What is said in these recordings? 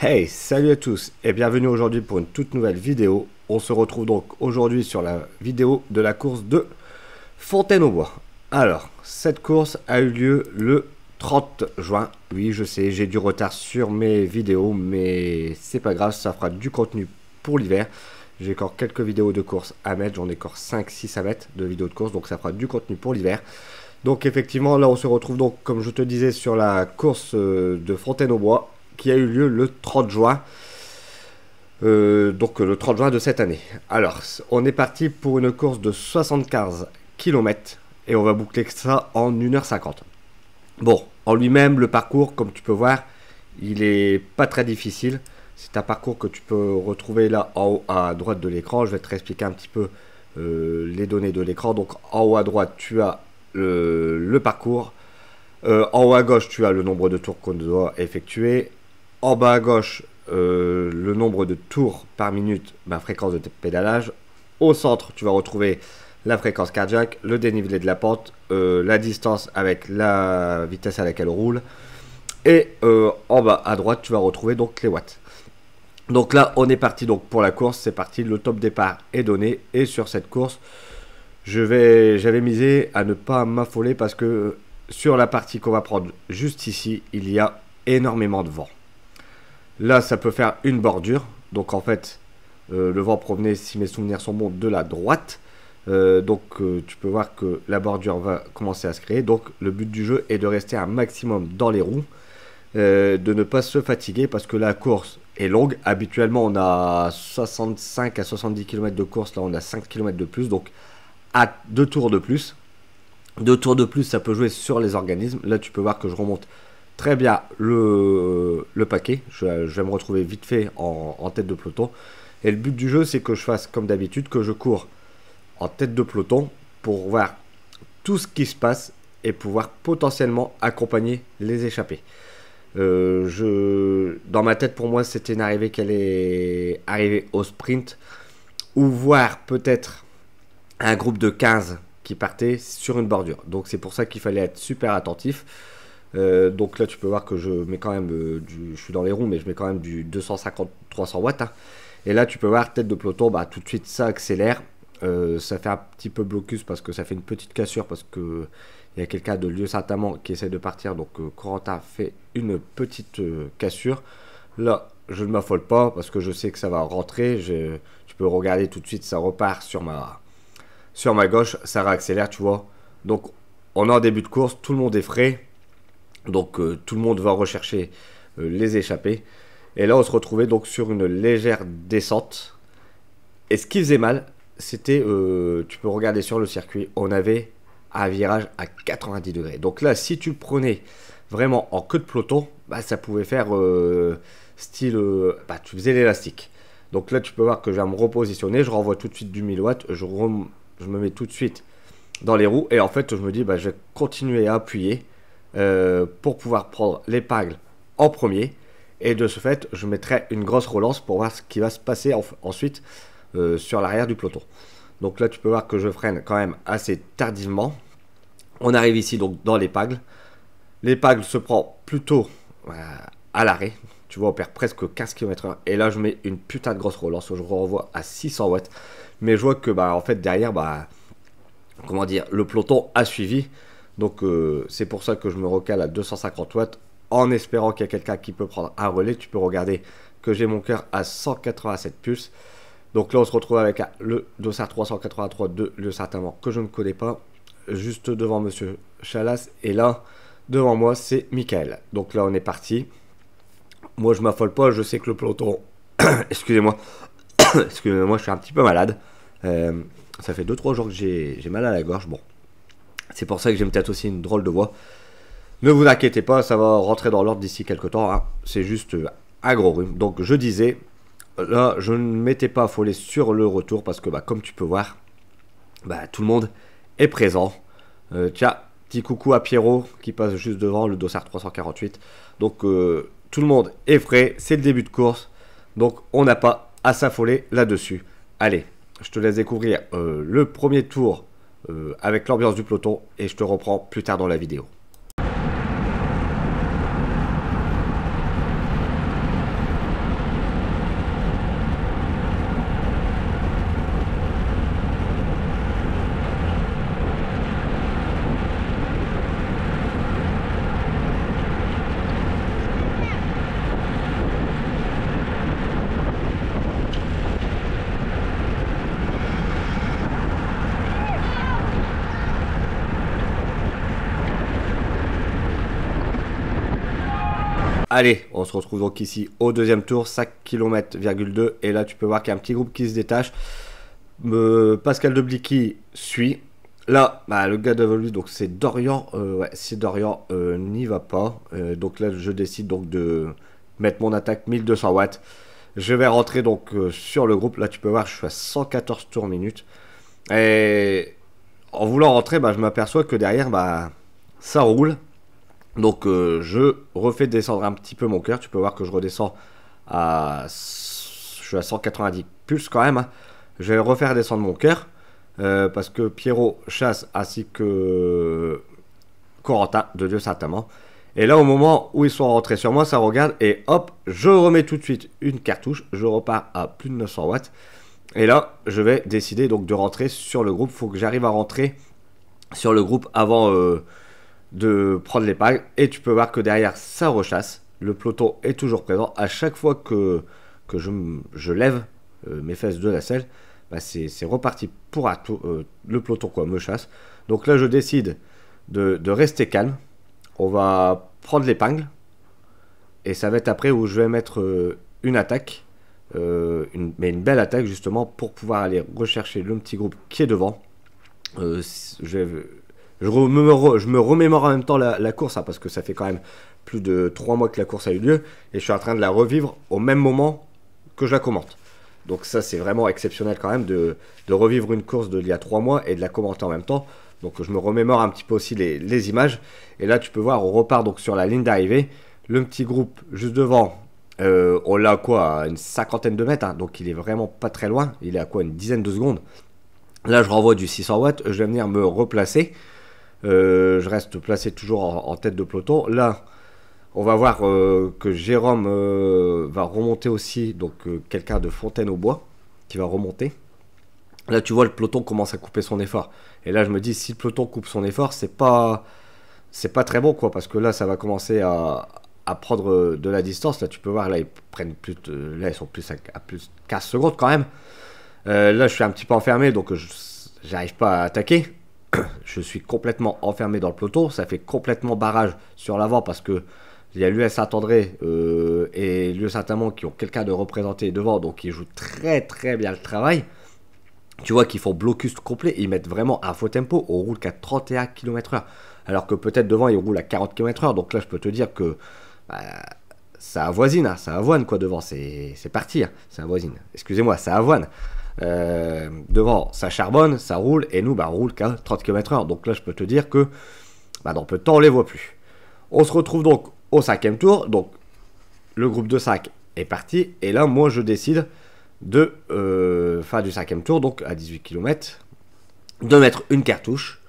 Hey, salut à tous et bienvenue aujourd'hui pour une toute nouvelle vidéo. On se retrouve donc aujourd'hui sur la vidéo de la course de Fontaine-aux-Bois. Alors, cette course a eu lieu le 30 juin. Oui, je sais, j'ai du retard sur mes vidéos, mais c'est pas grave, ça fera du contenu pour l'hiver. J'ai encore quelques vidéos de course à mettre, j'en ai encore 5-6 à mettre de vidéos de course, donc ça fera du contenu pour l'hiver. Donc effectivement, là on se retrouve donc, comme je te disais, sur la course de Fontaine-aux-Bois, qui a eu lieu le 30 juin. Donc le 30 juin de cette année. Alors, on est parti pour une course de 75 km et on va boucler ça en 1h50. Bon, en lui-même, le parcours, comme tu peux voir, il est pas très difficile. C'est un parcours que tu peux retrouver là en haut à droite de l'écran. Je vais te réexpliquer un petit peu les données de l'écran. Donc en haut à droite, tu as le parcours. En haut à gauche, tu as le nombre de tours qu'on doit effectuer. En bas à gauche, le nombre de tours par minute, fréquence de pédalage. Au centre, tu vas retrouver la fréquence cardiaque, le dénivelé de la pente, la distance avec la vitesse à laquelle on roule. Et en bas à droite, tu vas retrouver donc les watts. Donc là, on est parti donc pour la course. C'est parti, le top départ est donné. Et sur cette course, j'avais misé à ne pas m'affoler parce que sur la partie qu'on va prendre juste ici, il y a énormément de vent. Là, ça peut faire une bordure. Donc en fait, le vent provenait, si mes souvenirs sont bons, de la droite. Tu peux voir que la bordure va commencer à se créer. Donc le but du jeu est de rester un maximum dans les roues. De ne pas se fatiguer parce que la course est longue. Habituellement, on a 65 à 70 km de course. Là, on a 5 km de plus. Donc à 2 tours de plus. 2 tours de plus, ça peut jouer sur les organismes. Là, tu peux voir que je remonte très bien le paquet. Je vais me retrouver vite fait en tête de peloton. Et le but du jeu, c'est que je fasse comme d'habitude, que je cours en tête de peloton pour voir tout ce qui se passe et pouvoir potentiellement accompagner les échappés. Dans ma tête, pour moi, c'était une arrivée qui allait arriver au sprint ou voir peut-être un groupe de 15 qui partait sur une bordure. Donc c'est pour ça qu'il fallait être super attentif. Donc là tu peux voir que je mets quand même je suis dans les roues, mais je mets quand même du 250-300 watts. Et là tu peux voir tête de peloton, tout de suite ça accélère. Ça fait un petit peu blocus parce que ça fait une petite cassure parce que il y a quelqu'un de Lieu-Saint-Amand qui essaie de partir. Donc Corentin fait une petite cassure. Là je ne m'affole pas parce que je sais que ça va rentrer. Tu peux regarder tout de suite, ça repart sur ma gauche, ça réaccélère, tu vois. Donc on est en début de course, tout le monde est frais. Donc tout le monde va rechercher les échappés. Et là on se retrouvait donc sur une légère descente. Et ce qui faisait mal, c'était, tu peux regarder sur le circuit, on avait un virage à 90 degrés. Donc là si tu le prenais vraiment en queue de peloton, ça pouvait faire style, tu faisais l'élastique. Donc là tu peux voir que je vais me repositionner, je renvoie tout de suite du 1000 watts, je me mets tout de suite dans les roues. Et en fait je me dis je vais continuer à appuyer pour pouvoir prendre l'épingle en premier. Et de ce fait je mettrai une grosse relance pour voir ce qui va se passer ensuite sur l'arrière du peloton. Donc là tu peux voir que je freine quand même assez tardivement. On arrive ici donc dans l'épingle. L'épingle se prend plutôt à l'arrêt. Tu vois, on perd presque 15 km/h. Et là je mets une putain de grosse relance. Je renvoie à 600 watts. Mais je vois que en fait derrière comment dire, le peloton a suivi. Donc c'est pour ça que je me recale à 250 watts en espérant qu'il y a quelqu'un qui peut prendre un relais. Tu peux regarder que j'ai mon cœur à 187 pulses. Donc là on se retrouve avec le Dossard 383 de Lieu-Saint-Amand que je ne connais pas, juste devant Monsieur Chalas. Et là devant moi c'est Michael. Donc là on est parti. Moi je m'affole pas, je sais que le peloton excusez-moi excusez-moi, je suis un petit peu malade. Ça fait 2-3 jours que j'ai mal à la gorge. Bon, c'est pour ça que j'ai peut-être aussi une drôle de voix. Ne vous inquiétez pas, ça va rentrer dans l'ordre d'ici quelques temps. C'est juste un gros rhume. Donc je disais, là je ne m'étais pas affolé sur le retour parce que comme tu peux voir, tout le monde est présent. Tiens, petit coucou à Pierrot qui passe juste devant le Dossard 348. Donc tout le monde est frais, c'est le début de course. Donc on n'a pas à s'affoler là-dessus. Allez, je te laisse découvrir le premier tour avec l'ambiance du peloton et je te reprends plus tard dans la vidéo. Allez, on se retrouve donc ici au deuxième tour, 5 km,2. Et là, tu peux voir qu'il y a un petit groupe qui se détache. Pascal Deblicky suit. Là, bah, le gars devant lui, donc c'est Dorian. Ouais, c'est Dorian, n'y va pas. Donc là, je décide donc de mettre mon attaque 1200 watts. Je vais rentrer donc sur le groupe. Là, tu peux voir, je suis à 114 tours minutes. Et en voulant rentrer, bah, je m'aperçois que derrière, bah, ça roule. Donc je refais descendre un petit peu mon cœur. Tu peux voir que je redescends à... Je suis à 190 pulses quand même. Hein. Je vais refaire descendre mon cœur. Parce que Pierrot chasse ainsi que Corentin de Dieu Saint-Amand. Et là au moment où ils sont rentrés sur moi, ça regarde. Et hop, je remets tout de suite une cartouche. Je repars à plus de 900 watts. Et là, je vais décider donc de rentrer sur le groupe. Il faut que j'arrive à rentrer sur le groupe avant... de prendre l'épingle. Et tu peux voir que derrière ça rechasse. Le peloton est toujours présent. À chaque fois que je lève mes fesses de la selle, bah c'est reparti pour le peloton quoi, me chasse. Donc là je décide de rester calme. On va prendre l'épingle. Et ça va être après où je vais mettre une attaque. Mais une belle attaque justement pour pouvoir aller rechercher le petit groupe qui est devant. Je me remémore en même temps la course, hein, parce que ça fait quand même plus de 3 mois que la course a eu lieu. Et je suis en train de la revivre au même moment que je la commente. Donc ça, c'est vraiment exceptionnel quand même de revivre une course d'il y a 3 mois et de la commenter en même temps. Donc je me remémore un petit peu aussi les images. Et là, tu peux voir, on repart donc sur la ligne d'arrivée. Le petit groupe juste devant, on l'a à quoi, à une cinquantaine de mètres. Hein, donc il est vraiment pas très loin. Il est à quoi, une dizaine de secondes. Là, je renvoie du 600 watts. Je vais venir me replacer. Je reste placé toujours en tête de peloton. Là, on va voir que Jérôme va remonter aussi. Donc, quelqu'un de Fontaine-au-Bois qui va remonter. Là, tu vois, le peloton commence à couper son effort. Et là, je me dis, si le peloton coupe son effort, c'est pas très bon, quoi. Parce que là, ça va commencer à prendre de la distance. Là, tu peux voir, là, ils prennent plus là, ils sont plus à plus de 15 secondes quand même. Là, je suis un petit peu enfermé, donc j'arrive pas à attaquer. Je suis complètement enfermé dans le peloton. Ça fait complètement barrage sur l'avant parce que il y a l'US Saint-André et l'US Saint-Amand qui ont quelqu'un de représenté devant, donc ils jouent très très bien le travail. Tu vois qu'ils font blocus complet, ils mettent vraiment un faux tempo. On roule qu'à 31 km/h, alors que peut-être devant ils roulent à 40 km/h. Donc là, je peux te dire que ça avoisine, hein, ça avoine quoi devant. C'est parti, hein, ça avoisine. Excusez-moi, ça avoine. Devant ça charbonne, ça roule, et nous bah, on roule qu'à 30 km/h. Donc là je peux te dire que bah, dans peu de temps on les voit plus. On se retrouve donc au 5e tour. Donc le groupe de 5 est parti. Et là moi je décide de fin du 5e tour, donc à 18 km, de mettre une cartouche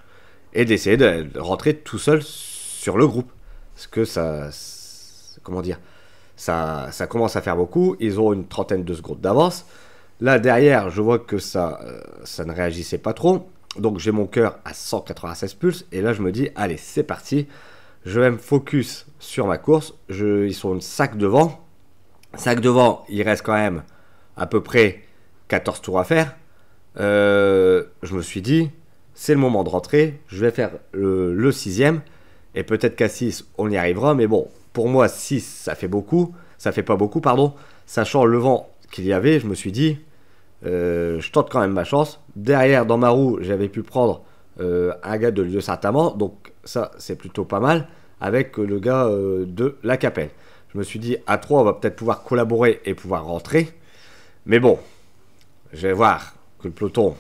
et d'essayer de rentrer tout seul sur le groupe. Parce que ça comment dire, ça commence à faire beaucoup. Ils ont une trentaine de secondes d'avance. Là, derrière, je vois que ça ne réagissait pas trop. Donc, j'ai mon cœur à 196 pulses. Et là, je me dis, allez, c'est parti. Je vais me focus sur ma course. Ils sont 5 devant. 5 devant, il reste quand même à peu près 14 tours à faire. Je me suis dit, c'est le moment de rentrer. Je vais faire le 6e. Et peut-être qu'à 6, on y arrivera. Mais bon, pour moi, 6, ça fait beaucoup. Ça fait pas beaucoup, pardon. Sachant le vent qu'il y avait, je me suis dit, je tente quand même ma chance. Derrière, dans ma roue, j'avais pu prendre un gars de Lieu Saint-Amand, donc ça c'est plutôt pas mal, avec le gars de la Capelle. Je me suis dit, à 3 on va peut-être pouvoir collaborer et pouvoir rentrer, mais bon, je vais voir que le peloton,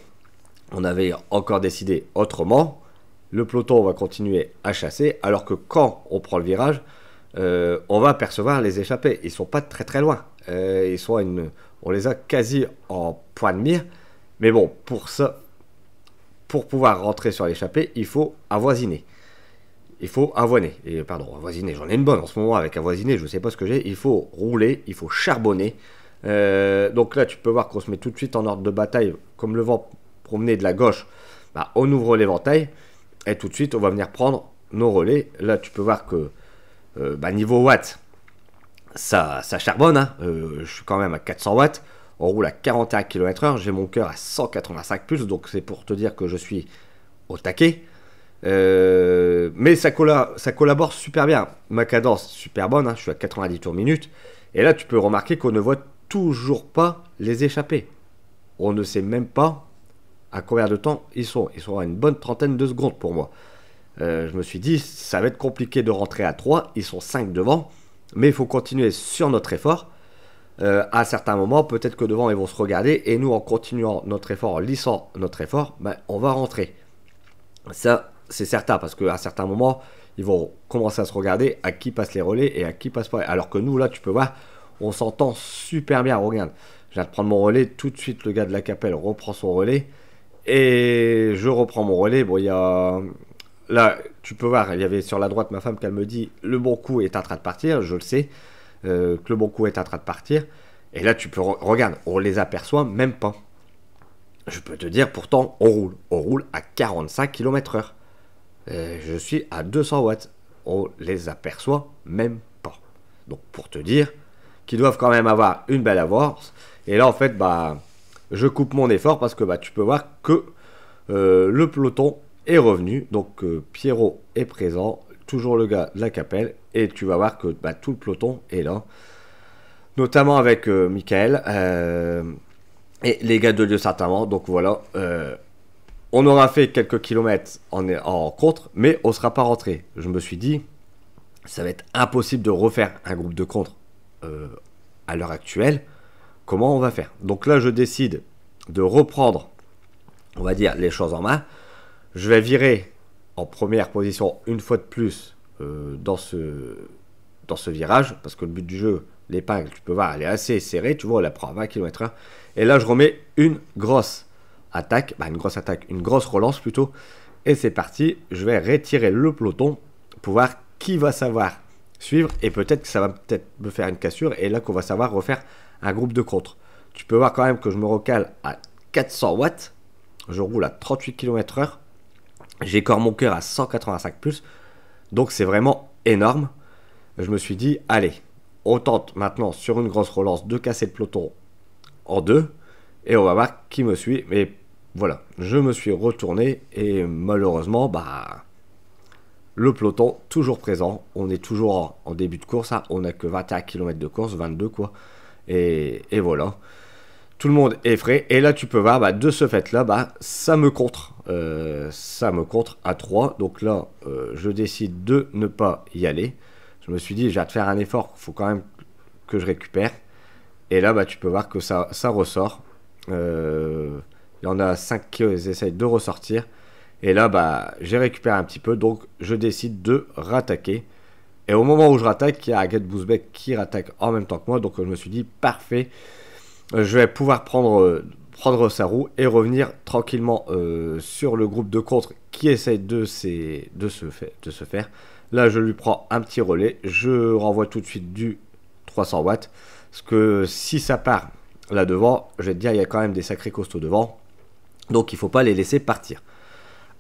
on avait encore décidé autrement. Le peloton va continuer à chasser, alors que quand on prend le virage, on va apercevoir les échappés. Ils sont pas très très loin. Ils sont on les a quasi en point de mire. Mais bon, pour ça, pour pouvoir rentrer sur l'échappée, il faut avoisiner. Il faut avoiner. Et pardon, avoisiner, j'en ai une bonne en ce moment avec avoisiner, je ne sais pas ce que j'ai. Il faut rouler, il faut charbonner. Donc là, tu peux voir qu'on se met tout de suite en ordre de bataille. Comme le vent promenait de la gauche, bah, on ouvre l'éventail. Et tout de suite, on va venir prendre nos relais. Là, tu peux voir que niveau watts, ça charbonne, hein. Je suis quand même à 400 watts. On roule à 41 km/h. J'ai mon cœur à 185 pulses. Donc c'est pour te dire que je suis au taquet. Mais ça collabore super bien. Ma cadence super bonne, hein, je suis à 90 tours minute. Et là, tu peux remarquer qu'on ne voit toujours pas les échappées. On ne sait même pas à combien de temps ils sont. Ils sont à une bonne trentaine de secondes pour moi. Je me suis dit, ça va être compliqué de rentrer à 3. Ils sont 5 devant. Mais il faut continuer sur notre effort. À certains moments, peut-être que devant, ils vont se regarder. Et nous, en continuant notre effort, en lissant notre effort, ben, on va rentrer. Ça, c'est certain. Parce qu'à certains moments, ils vont commencer à se regarder à qui passent les relais et à qui passe pas. Alors que nous, là, tu peux voir, on s'entend super bien. Regarde, je viens de prendre mon relais. Tout de suite, le gars de la Capelle reprend son relais. Et je reprends mon relais. Bon, il y a... Là, tu peux voir, il y avait sur la droite ma femme qui me dit le bon coup est en train de partir. Je le sais, que le bon coup est en train de partir. Et là, tu peux... Regarde, on les aperçoit même pas. Je peux te dire, pourtant, on roule. On roule à 45 km/h. Je suis à 200 watts. On les aperçoit même pas. Donc, pour te dire qu'ils doivent quand même avoir une belle avance. Et là, en fait, bah... Je coupe mon effort parce que bah, tu peux voir que le peloton est revenu. Donc Pierrot est présent, toujours le gars de la Capelle. Et tu vas voir que bah, tout le peloton est là. Notamment avec Michael et les gars de Lieu Saint-Amand. Donc voilà, on aura fait quelques kilomètres en contre, mais on ne sera pas rentré. Je me suis dit, ça va être impossible de refaire un groupe de contre à l'heure actuelle. Comment on va faire? Donc là, je décide de reprendre, on va dire, les choses en main. Je vais virer en première position une fois de plus dans ce virage. Parce que le but du jeu, l'épingle, tu peux voir, elle est assez serrée. Tu vois, on la prend à 20 km/h. Et là, je remets une grosse attaque. Une grosse relance plutôt. Et c'est parti. Je vais retirer le peloton pour voir qui va savoir suivre. Et peut-être que ça va peut-être me faire une cassure. Et là, qu'on va savoir refaire un groupe de contre. Tu peux voir quand même que je me recale à 400 watts. Je roule à 38 km/h. J'ai encore mon cœur à 185 plus. Donc c'est vraiment énorme. Je me suis dit, allez, on tente maintenant sur une grosse relance de casser le peloton en deux. Et on va voir qui me suit. Mais voilà, je me suis retourné. Et malheureusement, bah, le peloton toujours présent. On est toujours en début de course. Hein. On n'a que 21 km de course, 22 quoi. Et voilà, tout le monde est frais. Et là tu peux voir, bah, de ce fait là, bah, ça me contre à 3. Donc là je décide de ne pas y aller. Je me suis dit, je vais te faire un effort, il faut quand même que je récupère. Et là bah, tu peux voir que ça ressort. Il y en a 5 qui essayent de ressortir. Et là bah, j'ai récupéré un petit peu. Donc je décide de rattaquer. Et au moment où je rattaque, il y a Agathe Bousbecq qui rattaque en même temps que moi. Donc je me suis dit, parfait, je vais pouvoir prendre sa roue et revenir tranquillement sur le groupe de contre qui essaye de se faire. Là, je lui prends un petit relais. Je renvoie tout de suite du 300 watts. Parce que si ça part là devant, je vais te dire, il y a quand même des sacrés costauds devant. Donc il ne faut pas les laisser partir.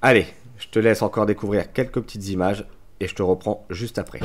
Allez, je te laisse encore découvrir quelques petites images. Et je te reprends juste après.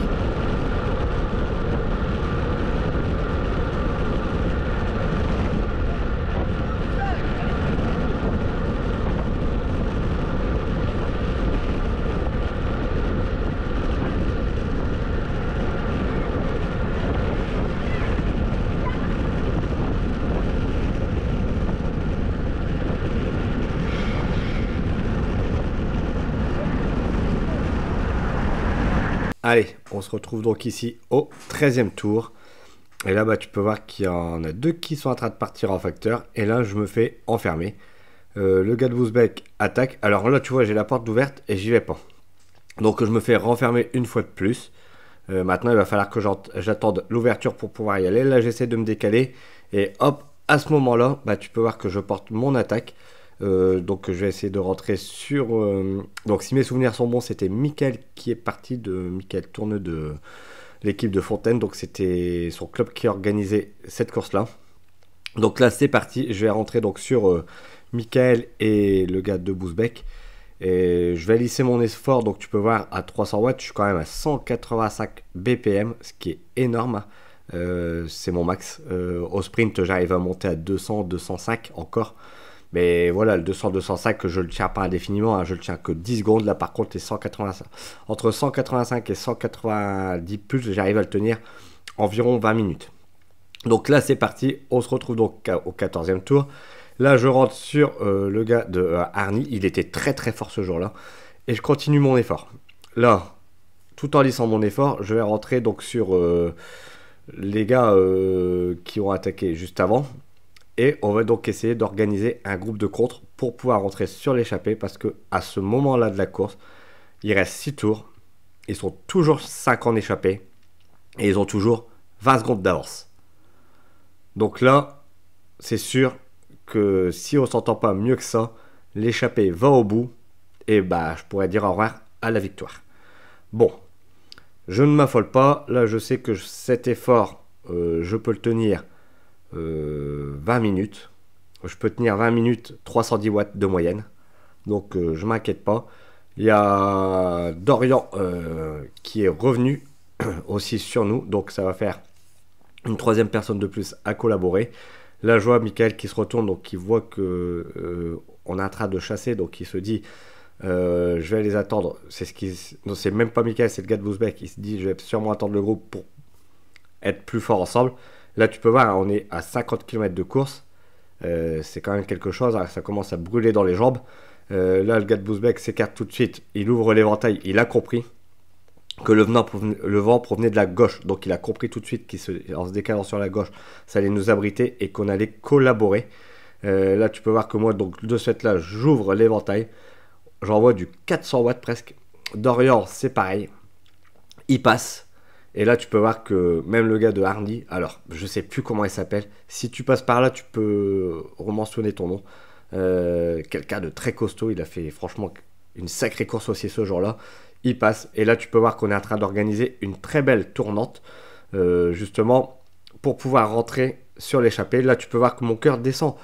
Allez, on se retrouve donc ici au 13e tour. Et là, bah, tu peux voir qu'il y en a deux qui sont en train de partir en facteur. Et là, je me fais enfermer. Le gars de Bousbecq attaque. Alors là, tu vois, j'ai la porte ouverte et j'y vais pas. Donc, je me fais renfermer une fois de plus. Maintenant, il va falloir que j'attende l'ouverture pour pouvoir y aller. Là, j'essaie de me décaler. Et hop, à ce moment-là, bah, tu peux voir que je porte mon attaque. Donc je vais essayer de rentrer sur... Donc si mes souvenirs sont bons, c'était Michael qui est parti Michael Tourneux de l'équipe de Fontaine. Donc c'était son club qui organisait cette course-là. Donc là c'est parti, je vais rentrer donc sur Michael et le gars de Bousbecq. Et je vais lisser mon effort, donc tu peux voir à 300 watts, je suis quand même à 185 BPM, ce qui est énorme. C'est mon max. Au sprint, j'arrive à monter à 200, 205 encore. Mais voilà, le 200-205, je le tiens pas indéfiniment, hein, je le tiens que 10 secondes. Là, par contre, les 185, entre 185 et 190 pulses, j'arrive à le tenir environ 20 minutes. Donc là, c'est parti. On se retrouve donc au 14e tour. Là, je rentre sur le gars de Arnie. Il était très très fort ce jour-là. Et je continue mon effort. Là, tout en lissant mon effort, je vais rentrer donc sur les gars qui ont attaqué juste avant. Et on va donc essayer d'organiser un groupe de contre pour pouvoir rentrer sur l'échappée. Parce que à ce moment-là de la course, il reste 6 tours. Ils sont toujours 5 en échappée. Et ils ont toujours 20 secondes d'avance. Donc là, c'est sûr que si on s'entend pas mieux que ça, l'échappée va au bout. Et bah, je pourrais dire au revoir à la victoire. Bon, je ne m'affole pas. Là, je sais que cet effort, je peux le tenir 20 minutes. Je peux tenir 20 minutes, 310 watts de moyenne. Donc, je ne m'inquiète pas. Il y a Dorian qui est revenu aussi sur nous. Donc, ça va faire une troisième personne de plus à collaborer. Là, je vois Michael qui se retourne, donc qui voit que on est en train de chasser. Donc, il se dit... je vais les attendre. C'est ce qui. Non, c'est même pas Michael, c'est le gars de Bouzbek. Il se dit, je vais sûrement attendre le groupe pour être plus fort ensemble. Là, tu peux voir, on est à 50 km de course. C'est quand même quelque chose. Hein, ça commence à brûler dans les jambes. Là, le gars de Bouzbek s'écarte tout de suite. Il ouvre l'éventail. Il a compris que le vent provenait de la gauche. Donc, il a compris tout de suite qu'en se décalant sur la gauche, ça allait nous abriter et qu'on allait collaborer. Là, tu peux voir que moi, donc de ce fait-là, j'ouvre l'éventail. J'envoie du 400 watts presque. Dorian, c'est pareil. Il passe. Et là, tu peux voir que même le gars de Hardy, alors, je sais plus comment il s'appelle. Si tu passes par là, tu peux rementionner ton nom. Quelqu'un de très costaud. Il a fait franchement une sacrée course aussi ce jour-là. Il passe. Et là, tu peux voir qu'on est en train d'organiser une très belle tournante. Justement, pour pouvoir rentrer sur l'échappée. Là, tu peux voir que mon cœur descend.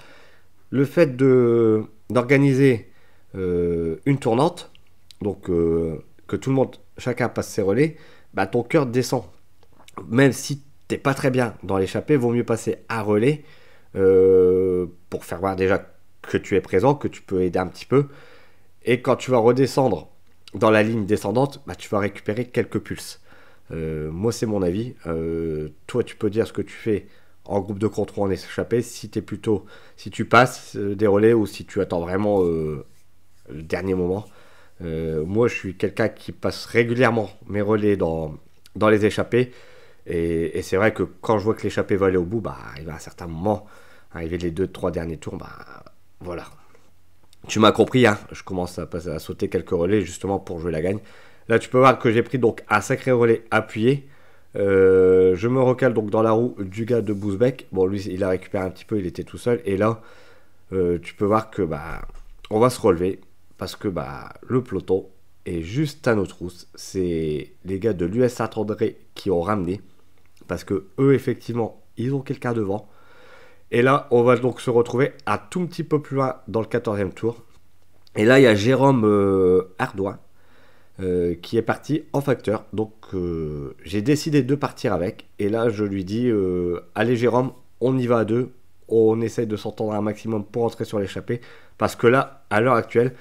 Le fait d'organiser... une tournante, donc que tout le monde, chacun passe ses relais, bah ton cœur descend. Même si t'es pas très bien dans l'échappée, vaut mieux passer un relais pour faire voir déjà que tu es présent, que tu peux aider un petit peu. Et quand tu vas redescendre dans la ligne descendante, bah, tu vas récupérer quelques pulses. Moi, c'est mon avis. Toi, tu peux dire ce que tu fais en groupe de contre ou en échappée. Si tu passes des relais ou si tu attends vraiment le dernier moment. Moi, je suis quelqu'un qui passe régulièrement mes relais dans les échappées. Et c'est vrai que quand je vois que l'échappée va aller au bout, bah, il va à un certain moment arriver les 2-3 derniers tours. Bah, voilà. Tu m'as compris, hein, je commence à sauter quelques relais justement pour jouer la gagne. Là, tu peux voir que j'ai pris donc un sacré relais appuyé. Je me recale donc dans la roue du gars de Bouzbek. Bon, lui, il a récupéré un petit peu, il était tout seul. Et là, tu peux voir que bah, on va se relever. Parce que bah, le peloton est juste à nos trousses. C'est les gars de l'US Saint-André qui ont ramené. Parce que eux, effectivement, ils ont quelqu'un devant. Et là, on va donc se retrouver un tout petit peu plus loin dans le 14e tour. Et là, il y a Jérôme Ardouin qui est parti en facteur. Donc, j'ai décidé de partir avec. Et là, je lui dis, allez Jérôme, on y va à deux. On essaye de s'entendre un maximum pour entrer sur l'échappée. Parce que là, à l'heure actuelle,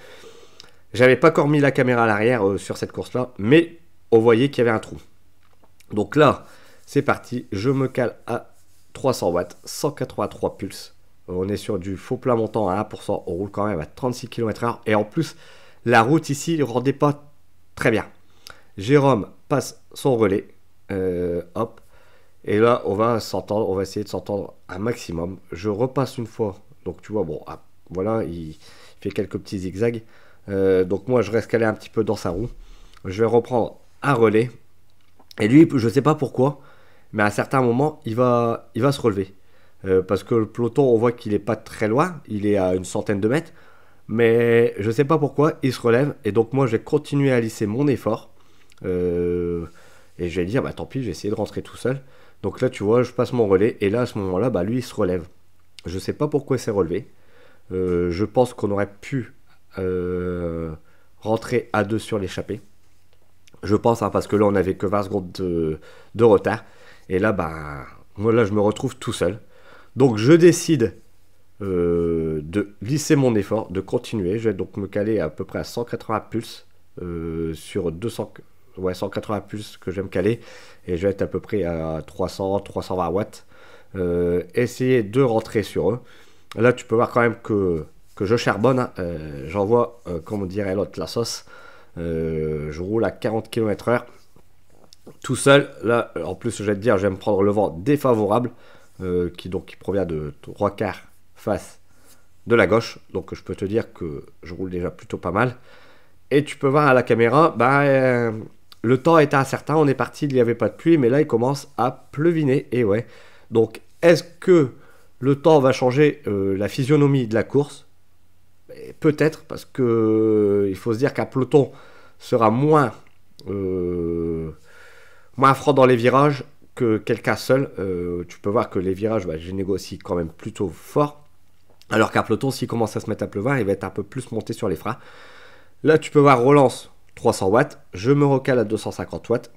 j'avais pas encore mis la caméra à l'arrière sur cette course-là, mais on voyait qu'il y avait un trou. Donc là, c'est parti. Je me cale à 300 watts, 183 pulses. On est sur du faux plat montant à 1%. On roule quand même à 36 km/h. Et en plus, la route ici ne rendait pas très bien. Jérôme passe son relais. Hop. Et là, on va s'entendre. On va essayer de s'entendre un maximum. Je repasse une fois. Donc tu vois, bon... Voilà, il fait quelques petits zigzags. Donc moi, je reste calé un petit peu dans sa roue. Je vais reprendre un relais. Et lui, je ne sais pas pourquoi, mais à un certain moment, il va se relever. Parce que le peloton, on voit qu'il n'est pas très loin. Il est à une centaine de mètres. Mais je ne sais pas pourquoi, il se relève. Et donc moi, je vais continuer à lisser mon effort. Et je vais dire, bah tant pis, je vais essayer de rentrer tout seul. Donc là, tu vois, je passe mon relais. Et là, à ce moment-là, bah, lui, il se relève. Je ne sais pas pourquoi il s'est relevé. Je pense qu'on aurait pu rentrer à deux sur l'échappée. Je pense, hein, parce que là, on n'avait que 20 secondes de retard. Et là, bah, moi, là, je me retrouve tout seul. Donc, je décide de lisser mon effort, de continuer. Je vais donc me caler à peu près à 180 pulses sur 200, ouais, 180 pulses que je vais me caler, et je vais être à peu près à 300-320 watts. Essayer de rentrer sur eux. Là, tu peux voir quand même que je charbonne, hein. J'envoie, comme dirait l'autre, la sauce. Je roule à 40 km/h tout seul. Là, en plus, je vais te dire, je vais me prendre le vent défavorable qui provient de 3/4 face de la gauche. Donc, je peux te dire que je roule déjà plutôt pas mal. Et tu peux voir à la caméra, le temps était incertain. On est parti, il n'y avait pas de pluie, mais là, il commence à pleuviner. Et ouais. Donc, est-ce que le temps va changer la physionomie de la course? Peut-être, parce que il faut se dire qu'un peloton sera moins franc dans les virages que quelqu'un seul. Tu peux voir que les virages, je négocie quand même plutôt fort, alors qu'un peloton, s'il commence à se mettre à pleuvoir, il va être un peu plus monté sur les freins. Là, tu peux voir relance 300 watts, je me recale à 250 watts,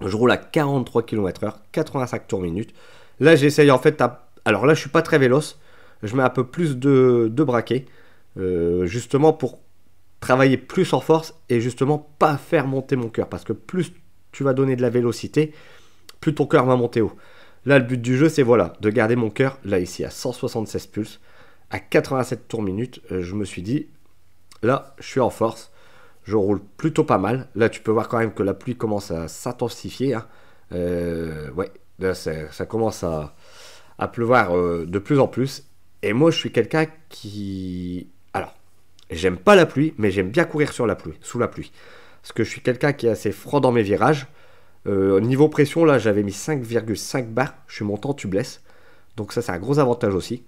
je roule à 43 km/h, 85 tours minute. Là, j'essaye en fait, alors là, je suis pas très véloce, je mets un peu plus de braquet, justement pour travailler plus en force et justement pas faire monter mon cœur, parce que plus tu vas donner de la vélocité, plus ton cœur va monter haut. Là, le but du jeu, c'est voilà, de garder mon cœur là ici à 176 pulses, à 87 tours minute. Je me suis dit, là, je suis en force, je roule plutôt pas mal. Là, tu peux voir quand même que la pluie commence à s'intensifier, hein. Ouais, là, ça commence à pleuvoir de plus en plus. Et moi, je suis quelqu'un qui... Alors, j'aime pas la pluie, mais j'aime bien courir sur la pluie, sous la pluie. Parce que je suis quelqu'un qui est assez franc dans mes virages. Niveau pression, là, j'avais mis 5,5 bars. Je suis montant tubeless. Donc ça, c'est un gros avantage aussi.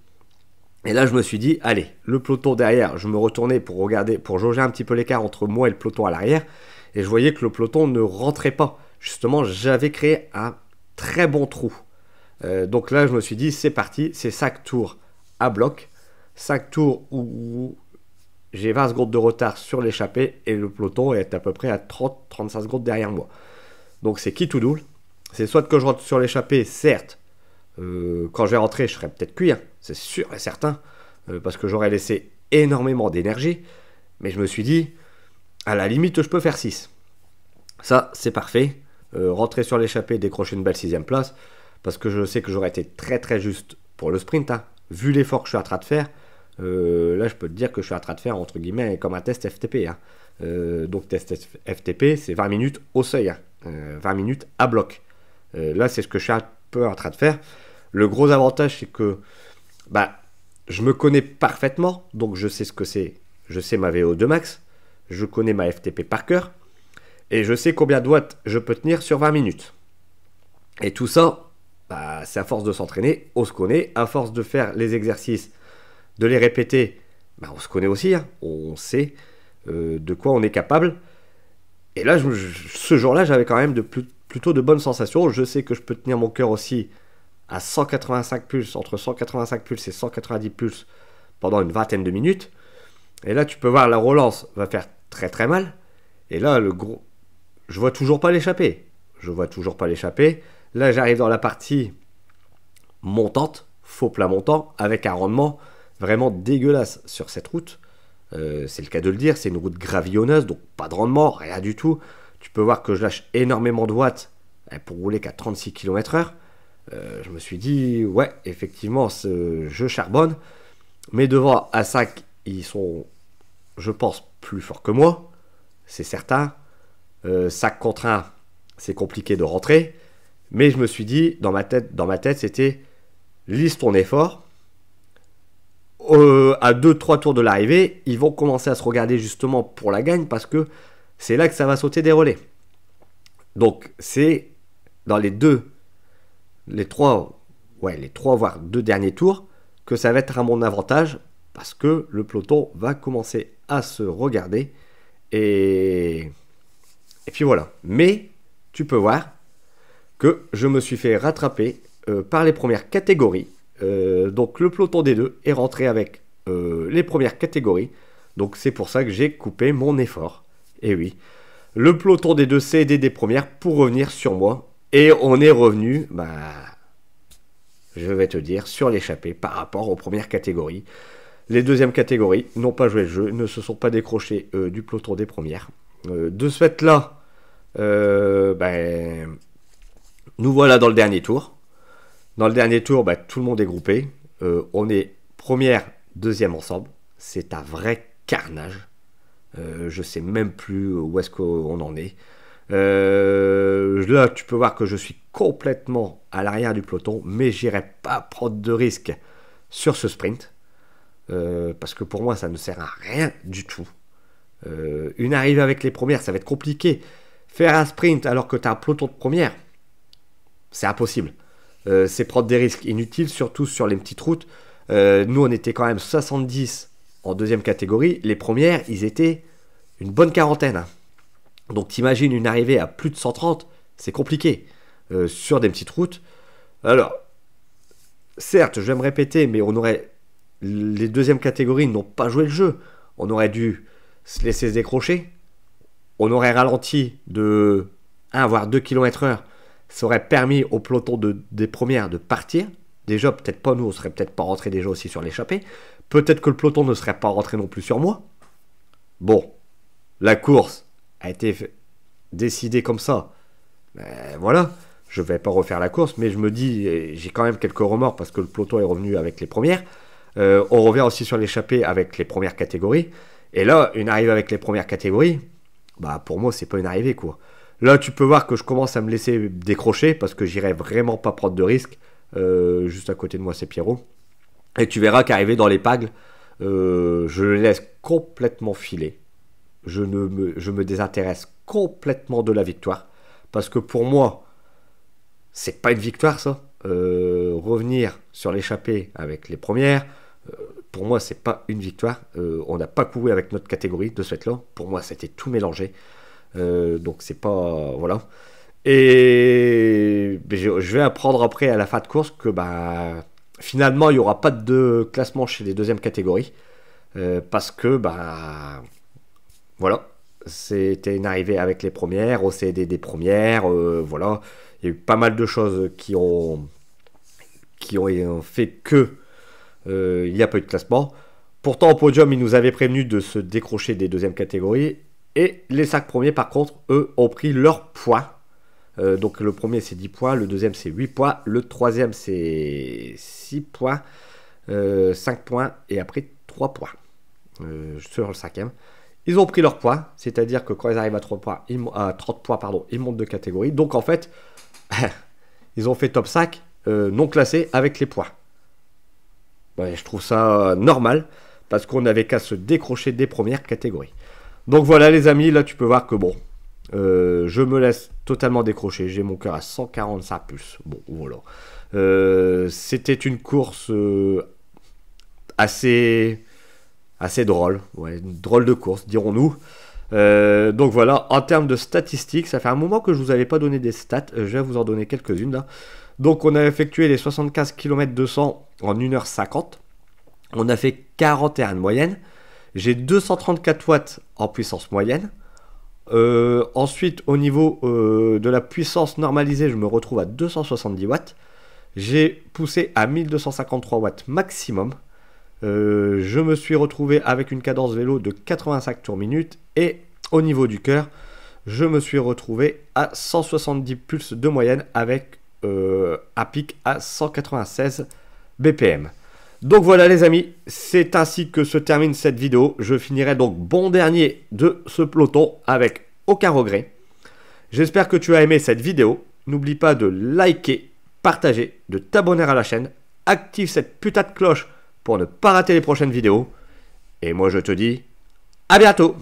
Et là, je me suis dit, allez, le peloton derrière, je me retournais pour regarder, pour jauger un petit peu l'écart entre moi et le peloton à l'arrière. Et je voyais que le peloton ne rentrait pas. Justement, j'avais créé un très bon trou. Donc là, je me suis dit, c'est parti, c'est 5 tours à bloc. 5 tours où j'ai 20 secondes de retard sur l'échappée et le peloton est à peu près à 30-35 secondes derrière moi. Donc c'est qui tout double. C'est soit que je rentre sur l'échappée, certes, quand je vais rentrer, je serai peut-être cuit, hein, c'est sûr et certain, parce que j'aurais laissé énormément d'énergie. Mais je me suis dit, à la limite, je peux faire 6. Ça, c'est parfait. Rentrer sur l'échappée, décrocher une belle 6ème place, parce que je sais que j'aurais été très très juste pour le sprint, hein. Vu l'effort que je suis en train de faire, là je peux te dire que je suis en train de faire entre guillemets comme un test FTP, hein. Donc test FTP, c'est 20 minutes au seuil, hein. 20 minutes à bloc. Là c'est ce que je suis un peu en train de faire. Le gros avantage, c'est que je me connais parfaitement, donc je sais ce que c'est. Je sais ma VO2 max, je connais ma FTP par cœur, et je sais combien de watts je peux tenir sur 20 minutes. Et tout ça, c'est à force de s'entraîner, on se connaît. À force de faire les exercices, de les répéter, on se connaît aussi, hein. On sait de quoi on est capable. Et là, ce jour-là, j'avais quand même plutôt de bonnes sensations. Je sais que je peux tenir mon cœur aussi à 185 pulses, entre 185 pulses et 190 pulses pendant une vingtaine de minutes. Et là, tu peux voir, la relance va faire très très mal. Et là, je vois toujours pas l'échapper. Là, j'arrive dans la partie montante, faux plat montant, avec un rendement vraiment dégueulasse sur cette route. C'est le cas de le dire, c'est une route gravillonneuse, donc pas de rendement, rien du tout. Tu peux voir que je lâche énormément de watts pour rouler qu'à 36 km/h. Je me suis dit, ouais, effectivement, je charbonne. Mais devant A5, ils sont, je pense, plus forts que moi, c'est certain. 5 contre 1, c'est compliqué de rentrer. Mais je me suis dit, dans ma tête, c'était lisse ton effort. À 2-3 tours de l'arrivée, ils vont commencer à se regarder justement pour la gagne, parce que c'est là que ça va sauter des relais. Donc c'est dans les 3 voire 2 derniers tours que ça va être à mon avantage, parce que le peloton va commencer à se regarder. Et puis voilà. Mais tu peux voir que je me suis fait rattraper par les premières catégories. Donc le peloton des deux est rentré avec les premières catégories. Donc c'est pour ça que j'ai coupé mon effort. Et oui, le peloton des deux s'est aidé des premières pour revenir sur moi. Et on est revenu je vais te dire, sur l'échappée par rapport aux premières catégories. Les deuxièmes catégories n'ont pas joué le jeu, ne se sont pas décrochés du peloton des premières. De ce fait-là, nous voilà dans le dernier tour. Dans le dernier tour, tout le monde est groupé. On est première, deuxième ensemble. C'est un vrai carnage. Je sais même plus où est-ce qu'on en est. Là, tu peux voir que je suis complètement à l'arrière du peloton, mais j'irai pas prendre de risque sur ce sprint. Parce que pour moi, ça ne sert à rien du tout. Une arrivée avec les premières, ça va être compliqué. Faire un sprint alors que tu as un peloton de première, c'est impossible. C'est prendre des risques inutiles, surtout sur les petites routes. Nous, on était quand même 70 en deuxième catégorie. Les premières, ils étaient une bonne quarantaine. Hein. Donc, t'imagines une arrivée à plus de 130, c'est compliqué sur des petites routes. Alors, certes, je vais me répéter, mais on aurait... Les deuxièmes catégories n'ont pas joué le jeu. On aurait dû se laisser se décrocher. On aurait ralenti de 1 voire 2 km/h. Ça aurait permis au peloton des premières de partir. Déjà, peut-être pas nous, on serait peut-être pas rentré déjà aussi sur l'échappée. Peut-être que le peloton ne serait pas rentré non plus sur moi. Bon, la course a été décidée comme ça. Voilà, je vais pas refaire la course, mais je me dis, j'ai quand même quelques remords parce que le peloton est revenu avec les premières. On revient aussi sur l'échappée avec les premières catégories. Et là, une arrivée avec les premières catégories, pour moi, c'est pas une arrivée, quoi. Là, tu peux voir que je commence à me laisser décrocher parce que j'irai vraiment pas prendre de risques. Juste à côté de moi, c'est Pierrot. Et tu verras qu'arrivé dans les pagles, je le laisse complètement filer. Je me désintéresse complètement de la victoire. Parce que pour moi, c'est pas une victoire, ça. Revenir sur l'échappée avec les premières, pour moi, c'est pas une victoire. On n'a pas couru avec notre catégorie de ce fait-là. Pour moi, c'était tout mélangé. Donc, c'est pas... Voilà. Et je vais apprendre après à la fin de course que finalement, il n'y aura pas de classement chez les deuxièmes catégories. Parce que, voilà. C'était une arrivée avec les premières, au CED des premières. Voilà. Il y a eu pas mal de choses qui ont fait que il n'y a pas eu de classement. Pourtant, au podium, ils nous avaient prévenu de se décrocher des deuxièmes catégories. Et les 5 premiers, par contre, eux, ont pris leur points. Donc, le premier, c'est 10 points. Le deuxième, c'est 8 points. Le troisième, c'est 6 points. 5 points. Et après, 3 points. Sur le cinquième. Ils ont pris leur points. C'est-à-dire que quand ils arrivent à 30 points, ils montent de catégorie. Donc, en fait, ils ont fait top 5 non classés avec les points. Je trouve ça normal. Parce qu'on n'avait qu'à se décrocher des premières catégories. Donc voilà les amis, là tu peux voir que bon, je me laisse totalement décrocher, j'ai mon cœur à 145 plus, bon voilà. C'était une course assez drôle, ouais, une drôle de course dirons-nous. Donc voilà, en termes de statistiques, ça fait un moment que je vous avais pas donné des stats, je vais vous en donner quelques-unes là. Donc on a effectué les 75 km 200 en 1h50, on a fait 41 de moyenne. J'ai 234 watts en puissance moyenne. Ensuite, au niveau de la puissance normalisée, je me retrouve à 270 watts. J'ai poussé à 1253 watts maximum. Je me suis retrouvé avec une cadence vélo de 85 tours minute. Et au niveau du cœur, je me suis retrouvé à 170 pulses de moyenne avec un pic à 196 BPM. Donc voilà les amis, c'est ainsi que se termine cette vidéo. Je finirai donc bon dernier de ce peloton avec aucun regret. J'espère que tu as aimé cette vidéo. N'oublie pas de liker, partager, de t'abonner à la chaîne. Active cette putain de cloche pour ne pas rater les prochaines vidéos. Et moi je te dis à bientôt.